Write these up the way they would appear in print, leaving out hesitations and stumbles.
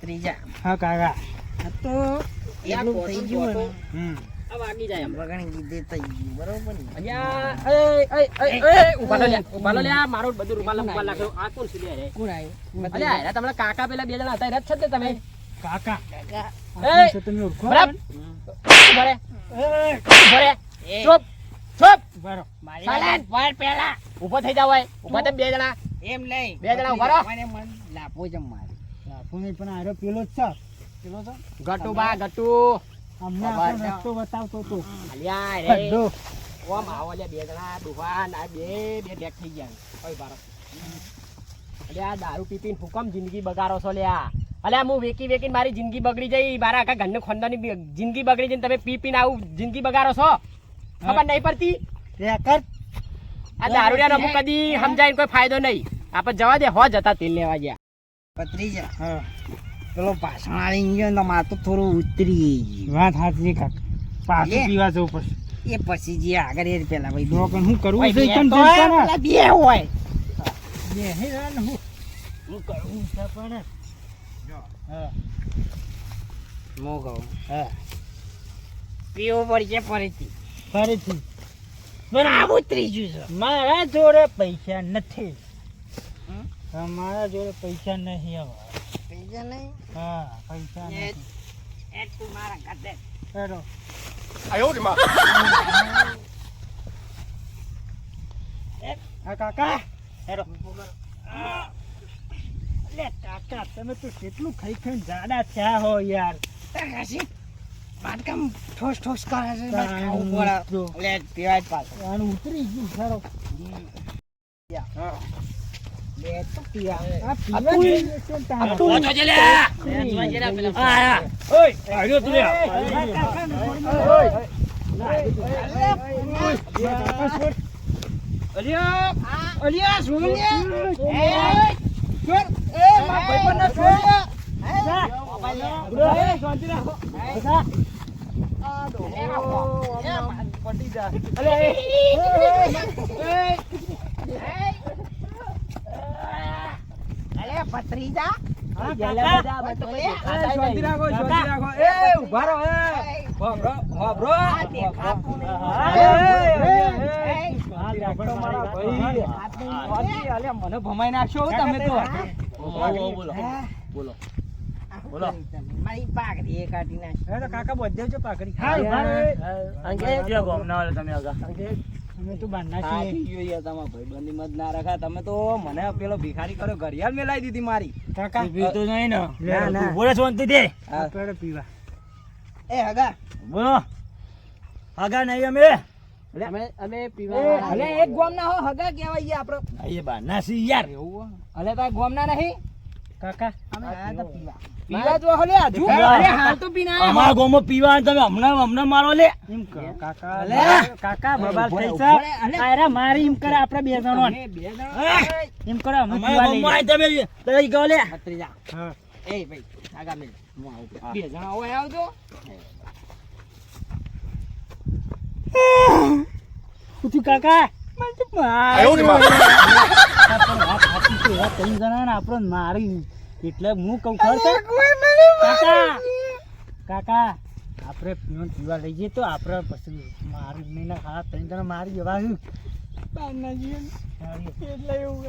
પત્રીજા હા કાકા આ તો એટલું થઈ ગયું ને આ વાગી જાય એમ વગણી કીધે થઈ ગયું બરોબર ને અહીંયા ઉભા લો લે આ મારો બધું રૂમાલ લાગ્યો આ કોણ છે લે કોણ આવ્યું અલ્યા હેરા તમારા કાકા પેલા બે જણા હતા હેરા જ છે ને તમે કાકા કાકા એ તો તમે ઓળખો બરાબર ભરે ભરે એ ચૂપ ચૂપ બરો મારી વાર પહેલા ઊભો થઈ જાવ હોય ઊભા તમે બે જણા એમ નહીં બે જણા ઉભા રહો. મને મન લાપો જ મારે લાફોની પણ આરો પેલો જ છે પેલો તો ગટુ બા ગટુ અમને બાબા આપણો રસ્તો બતાવતો તો અલ્યા રે અડ્ડો ઓમ આવો લે બે જણા દુકાન આ બે ડેક થઈ ગયા ઓય બારો અલ્યા દારૂ પીપીને હુકમ જિંદગી બગાડો છો લ્યા અલ્યા હું વેકી વેકીને મારી જિંદગી બગડી જઈ મારા આખા ઘરનું ખોંદાની જિંદગી બગડી જઈને તમે પી પીને આવું જિંદગી બગાડો છો ખબર નહીં પડતી રેકર આ દારૂડિયા અમુક કદી સમજાય કોઈ ફાયદો નહીં આપણે જવા દે હો જતા તેલ લેવા ગયા પત્રીજા હા પેલો પાછળ આવી ગયો ને માથું થોડું ઉતરી ગયું વાત સાચી કાકા પાછું લે. પીવા જવું પડશે એ પછી જે આગળ એ પેલા ભાઈ ડોકન હું કરવું ભાઈ છે બે કેમ તો જતા હે, ના? પેલા બે હોય બે હે રા ને હું કરવું છે પણ હા મો કહું હા પીવો પડશે ફરીથી ફરીથી આ ઉતરી ગયું છે મારા જોડે પૈસા નથી હમ? હા, મારા જોડે પૈસા નહીં હવે પૈસા નહીં હા પૈસા એ નથી એ તું મારા ઘરે હેડો હા કાકા હેડો અલે કાકા તમે તો કેટલું ખાઈ ખાઈને જાડા થયા હો યાર કાશી બાંધકામ ઠોસ ઠોસ કરે છે તાણ ખાવું પડે તો. લે પીવાય જ પાછો આનું ઉતરી ગયું ખરો બે તો પીવા આ પીવા જઈએ છે ને તારે. પહોંચો છે લ્યા ઓય આવ્યો તું લે અલ્યા અલ્યા શું એ મારા ભાઈબંધને છોડ લે. અલે પત્રીજા શાંતિ રાખો શાંતિ રાખો એ ઉભા રહો એ હોબરો હોબરો આ દેખાતું નહીં. મને ભમાઈ નાખશો તમે તો બોલો મારી પાઘડી એ કાઢી નાખી કાકા બધે જ પાકડી હા, ઉભા રહો. અમે તો બાંધના છીએ તમે તો મને પેલો ભિખારી કર્યો ઘડિયાળ મેલાઈ દીધી મારી કાકા પીતો નહીં ને ના, ના. બોલે શાંતિ દે આપણે પીવા એ હગા બોલો આગા નહીં અમે પીવા અલે એક ગોમ ના હો હગા કહેવાય આપડે એ બાના સી યાર અલે ભાઈ ગોમ ના નહીં કાકા અમે આયા તા પીવા પીવા જો હલે આજુ અરે હાલ તો પીના આયા. અમારા ગોમો પીવા તમે હમણાં મારો લે એમ કરો કાકા અલે. કાકા બબાલ થઈ ઉભો છે રે, અલે. આયરા મારી એમ કરે આપણે બે જણો અમે બે જણા એમ કરો અમે અમારા પીવા ગોમમાં લઈએ. તમે લઈ ગયો લે ભત્રીજા હા એ ભાઈ આગા મેલ હું આવું બે જણા હોય આવજો પૂછ્યું કાકા મને તો માર્યો. પણ વાત સાચી છે, એવા ત્રણ જણા ને આપણને મારી એટલે હું કહું ખબર છે કાકા કાકા આપણે પીવાનું પીવા લઈ જઈએ તો આપણે પછી મારી નહીં ના ખાવા ત્રણ જણા મારી જવા શું એટલે એવું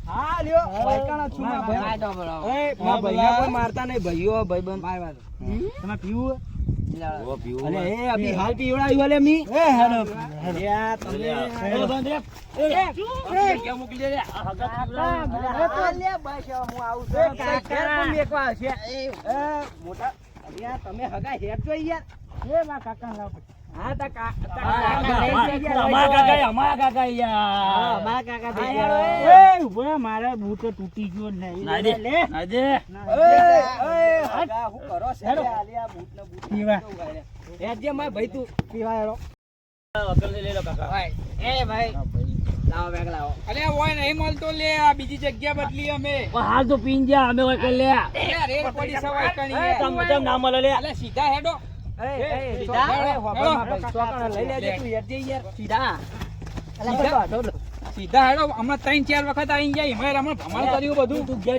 હા લ્યો વાયકાણા છું મારા ભાઈ. ભાઈ તો બોલાવો. એ મારા ભાઈના કોઈ મારતા નહીં ભાઈઓ ભાઈબંધ તમે પીવું અલે એ અભી હાલ પીવડાવ્યું હલે મી એ હેલો યા તમે હેલો. બંધ રે ક્યાં મોકલી દે લે આ હગા આ લે બસ હવે હું આવું એ છું. કાકા પણ મેકવા આવશે એ એ મોટા અલ્યા તમે હગા હેડ જો યાર એ મારા કાકા લાવ હા તા અમારા કાકા યાર અમારા કાકા હા, થઈ યાર, ગયા. એ ઉભો મારા બૂટ તૂટી ગયો નહીં લે હગા હું કરો છે હેડો. આલિયા બૂટ ને બૂટ પીવા. હેડ જે માર ભાઈ તું પીવા હેડો ભાઈ, એ ભાઈ લાવો બેગ લાવો અરે ઓય નહીં મળતો લે આ બીજી જગ્યા બદલી અમે હાલ તો પીન જા અમે કોઈ કર લે રેલ પડી સવાય કણી તમ ના મળે લે અલે સીધા હેડો સીધા હેડો, એ હોબળમાં હેડો. ભાઈ ચોકણ લઈ લેજે તું હેડ જે યાર સીધા અલા, સીધા હેડો હમણાં 3-4 વખત આવી જાય એમાં હમણાં ભ્રમણ કર્યું બધું. તું ઘેર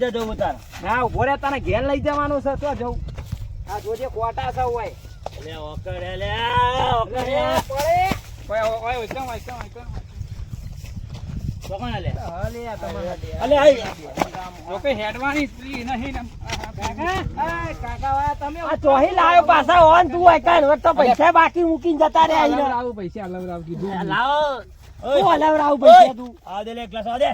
જા જવું તાર. ના ઉભો રે તને ઘેર લઈ જવાનું છે તો જવું આ જોજે કોટા છે હોય લે ઓકડે લે ઓકડે. ઓય ઓય ઓય કેમ કોણ લે? અલે આ તમારા દે. અલે આઈ. લોકો હેડવાની સ્ત્રી નહીં ને કાકા વાળા તમે આ ચોહી લાયો પાછા ઓન તું હોય કાન વખત પૈસા બાકી મૂકીને જતા રે આઈને. આવું પૈસા અલવરાવ કીધું. લાવો. તું હલાવરાવ પૈસા તું. આ દે લે એક ગ્લાસ આ દે.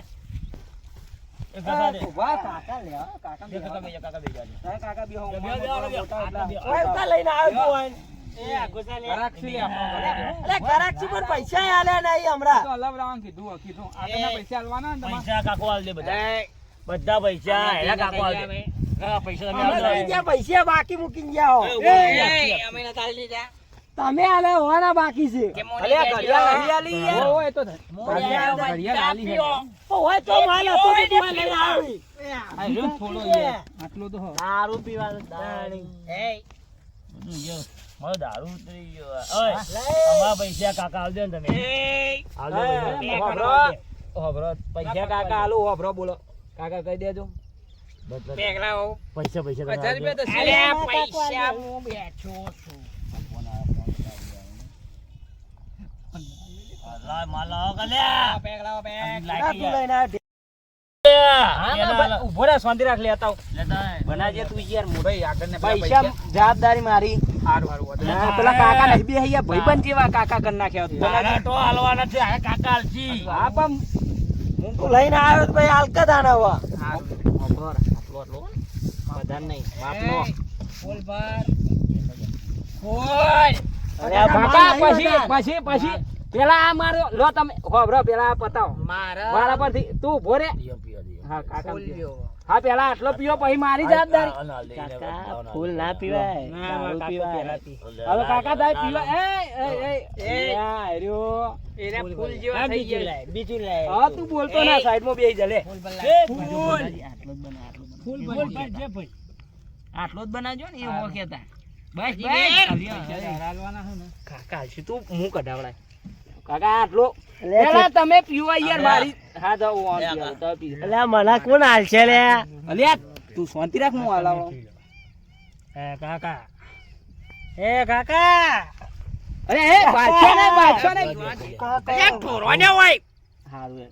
એક ગ્લાસ આ દે. ઉભા કાકા લે હા, કાકા બે કાકા બે કાકા બે જા દે. કાકા બી બે બે બે. ઓય ઉતા લઈને આવ્યો તું ઓય. એ આ ગોસા લે. ઘરાક છે લે આપણો. અરે ઘરાક છે પણ પૈસા આલ્યા નહીં હમણાં. તો અલવરાવ કીધું આગળના પૈસા આલવાના ને તમારે. પૈસા કાકો આલ દે બધા. બધા પૈસા એલા કાકો આલ દે. હા પૈસા તમે આલ હમણાં લઈ દો. ગયા પૈસા બાકી મૂકીને ગયા હો. તમે આલે હોવાના બાકી છે. અલે આ ઘડિયાળ નહીં આલી યાર. ઓય એ તો ઘડિયાળ આલી હે. ઓય તો માલ હતો તો તું લઈને આવી. આ જો થોડો યાર આટલો તો હો. દારૂ પીવાનું દાણી. મારો દારૂ ઉતરી ગયો. ઓય અમારા પૈસા કાકા આલ દે ને તમે. આલ દે પૈસા. હોબરો પૈસા કાકા આલુ હોબરો બોલો કાકા કહી દેજો. પૈસા પૈસા 1000 રૂપિયા તો છે. અલે પૈસા હું બેઠો છું. લાય માલા કલ્યા. પેક લાવો પેક. તું લઈને આવ. લેતા ઉભો રે શાંતિ રાખ લેતા આવ. બનાજે તું યાર ભાઈ આગળને પૈસા જવાબદારી મારી. હારું હારું હા, પેલા કાકા નહીં બે હૈયા ભાઈબંધ જેવા કાકા કરી નાખ્યા તારા તો હાલવાના છે આ કાકા હાલજી. હા પણ હું તો લઈને આવ્યો તો ભાઈ હાલકા દાના હવા. બધાને નહીં બાપનો. અરે આ કાકા બાપા પછી પેલા આ મારો લો તમે હોબરો પેલા આ પતાવો મારા પરથી તું ઉભો રે. હા કાકા હા પેલા આટલો પીવો પછી મારી જવાબદારી. કાકા ફૂલ ના પીવાય દારૂ પીવાય. હવે કાકા તાય પીવા એ આ રહ્યો એના ફૂલ જેવા થઈ ગયા. બીજું લે હા તું બોલતો ના સાઈડમાં બેહી જા લે. ફૂલ ભાઈ જે ભાઈ આટલો જ બનાવજો ને એવો કેતા બસ હાલવાના હે ને. કાકા છે તું મું કઢાવડાય કાકા આટલો પેલા તમે પીવા યાર મારી હા તો ઓન પીવા તો પી અલ્યા મને કોણ હાલ છે લે અલ્યા તું શાંતિ રાખ હું હાલાવો. એ કાકા અરે એ બાદશાહ ને અલ્યા ઠોરવાને હોય હારું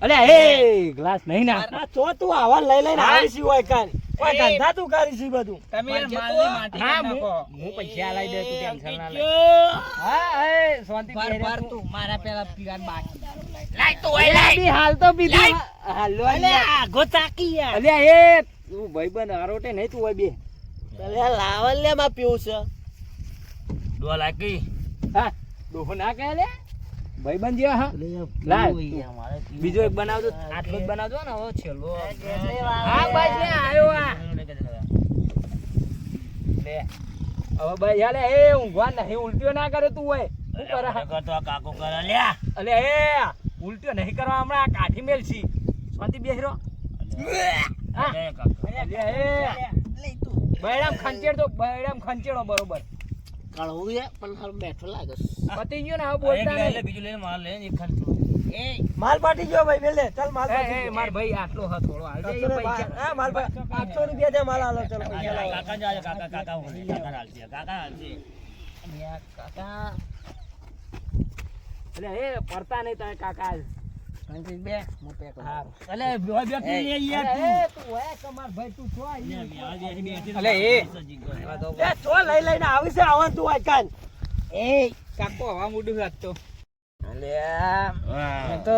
અલ્યા એ ગ્લાસ નહીં ના તો તું આવા લઈ લઈને આવીશી હોય કાન કોઈ ધંધા તું કરીશી બધું. તમે યાર માલની માટી હા કરી નાખો. હું પૈસા લઈ દે તું ટેન્શન ના લે. હા એ શાંતિ તું મારા પેલા પીવાન બાકી. અલ્યા હાલ તો પીધી હાલો અલ્યા ગોતાકી યાર અલ્યા એ તું ભાઈબંધ આરોટે નહીં તું હોય બે અલ્યા લાવલ્યા માં પીવું છે ડોલ લાગી. હા ડોહો ના કહે લે ભાઈબંધ જેવા હા લાવ બીજો એક બનાવજો આટલો જ બનાવજો ને હવે છેલ્લો હા બસ લે આયો આ લે હવે ભાઈ હાલે એ ઊંઘવા નહીં ઉલટીઓ ના કરે તું હોય શું કરે તો કાકો કરે લ્યા. અલે એ ઉલટીઓ નહીં કરવા હમણાં આ કાઠી મેલસી શાંતિ બેસરો હા એ કાકા બૈરામ ખંચેડો બરોબર કળવું છે પણ હાલ બેઠો લાગે પતી ગયો ને હવે બોલતા એટલે નહીં. બીજું લઈને માર લે એક ખાન માલ પાટી ગયો ભાઈ બેલે ચાલ માલ પાટી માર ભાઈ આટલો હા થોડો હાલ દે પૈસા હા માલ 800 રૂપિયા દે માલ આલો ચલો પૈસા લાવો કાકા જાય કાકા હાલજી કાકા હાલજી. કાકા અલે એ પડતા નહીં તમે કાકા બે હું પેક હા અલે બે બે પી લે યાર એ તું હોય કમાર ભાઈ તું છો અલે એ એ છો લઈ લઈને આવી છે આવન તું આઈ કાન એ કાકો હવા મૂડું રાખતો. અલે તો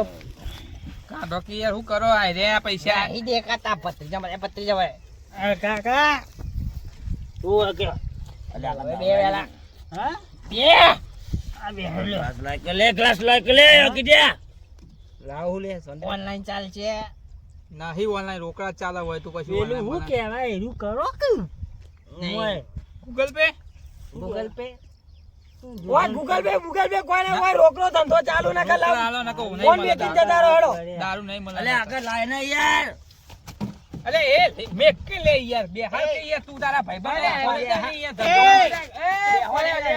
કાઢો કે યાર હું કરો આ રે પૈસા. ઈ દેખાતા પત્રી ભાઈ કાકા તું કે બે વેલા હા બે આ બે લે ગ્લાસ લાગ લે કીધા લાવ લે ઓનલાઈન ચાલ છે નહીં ઓનલાઈન રોકડા ચાલે હોય તો પછી પેલું online હું બનાવે. કહેવાય એનું કરો કે નહીં. ગૂગલ પે ગૂગલ પે ઓય ગૂગલ પે કોઈને કોઈ રોકડો ધંધો ચાલુ ના કર લાવ હાલો નકો નહીં ફોન મળે વેચી જતા રહો હેડો દારૂ નહીં મળે. અલે આગળ લાય ને યાર અલે એ મેક કે લે યાર બે હાલ કે યાર તું તારા ભાઈ બંધ અલે, યાર અલે, ધંધો એ, એ ઓલે લે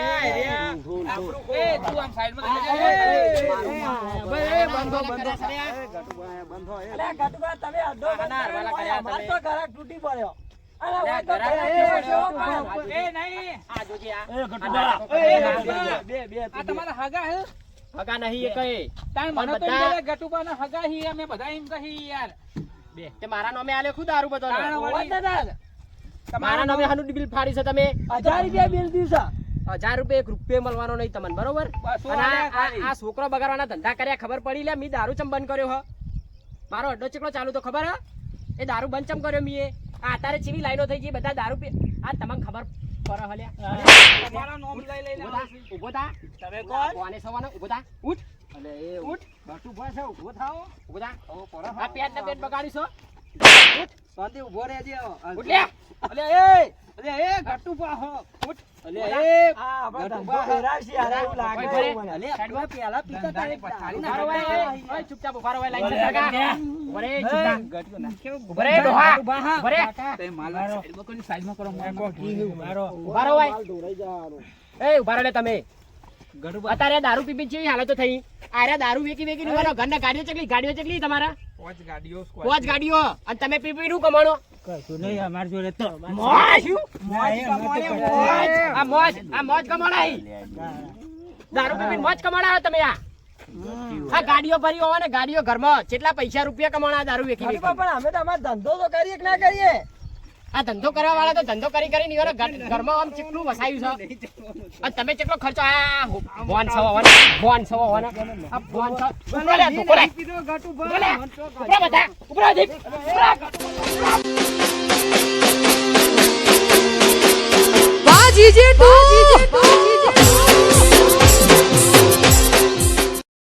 એ તું આમ સાઈડમાં બંધો અલ્યા ગટુભા તમે અડધો બંધ વાલા કર્યો, કર્યા અમાર તમે. તો ઘરાક તૂટી પડ્યો. અલ્યા, અલ્યા, વાત તો ઘરાક ઘરાક તૂટી તૂટી પડ્યો. પડ્યો. એ નહીં આ જોજે આ. આ તમારા હગા હે હગા નહીં એ કઈ તાણ મને તો બધા- એમ કે ગટુબાના હગા હી અમે બધા એમ કહી યાર તે મારા નામે આલે ખુદ દારૂ બધો તાણ વળી મારા નામે હાનું બિલ ફાડી છે તમે 1000 રૂપિયા બિલ દીધું છે. 1000 રૂપિયા 1 રૂપિયો મળવાનો નહીં તમને બરોબર બસો અને આલ્યા આ ખાલી. આ છોકરો બગાડવાના ધંધા કર્યા ખબર પડી લે મી દારૂ ચમ બંધ કર્યો હ મારો અડ્ડો ચેકલો ચાલુ તો ખબર હ એ દારૂ બંધ ચમ કર્યો મી આ અત્યારે ચીવી લાઈનો થઈ ગઈ બધા દારૂ પી આ તમને ખબર પર હલ્યા તમારા નોમ લઈ લઈને ઉભો થા તમે કોણ? કોને સવાનો ઉભો થા ઉઠ અલે એ ઉઠ ગટુભા છે, ઊભો થાઓ. ઉભો થા આ પેટ ને પેટ બગાડીશો શાંતિ ઊભો રહેજે. ઉઠ લે અલે એ ગટુભા હો. ઉઠ અલે એ આ આપણે ધંધો વેરાવશે, અરે એવું લાગે ઉભો રહે. મને. અલે આપણે પહેલા પીતા હતા એક તાળી ના ઉભા રહો હતા. ભાઈ. ઓય ચૂપચાપ ઉભા રહો ભાઈ, લાઈન પર કાકા. ઉભા રહે, ચૂપચાપ. ગટ્યો ના ઉભા રહે, ડોહા. ગટુભા હા. ઉભા રહે. તે માલા સાઈડમાં કોની સાઈડમાં કરો મને ઉભા રહો ભાઈ. એ ઉભા રહો લે તમે અત્યારે દારૂ પી જેવી હાલતો થઈ આરે દારૂ વેકી વેકી ઉભા રહો. ઘરના ગાડીઓ ચકલી તમારા પાંચ ગાડીઓ પાંચ ગાડીઓ અને તમે પી નું કમાણો કશું નહીં, અમારી જોડે તો મોજ શું? ના, એ અમે તો મોજ. આ મોજ કમાણાઈ દારૂ પી મોજ કમાણા તમે આ ગાડીઓ ભરી હોવા ને ગાડીઓ ઘરમાં કેટલા પૈસા રૂપિયા કમાણા આ દારૂ વેકી વેકી પણ અમે તો અમારો ધંધો તો કરીએ કે ના કરીએ? આ ધંધો કરવા વાળા તો ધંધો કરી કરીને ઈવોને ઘરમાં આમ ચેટલું વસાયું છે અને તમે કેટલો ખર્ચો આ ભોન સવા આ ભોન સવા ઉપરા લે ધોકો લે ઉપરા લે ઉપરા બધા ઉપરા દે ઉપરા વાહ જીજે તું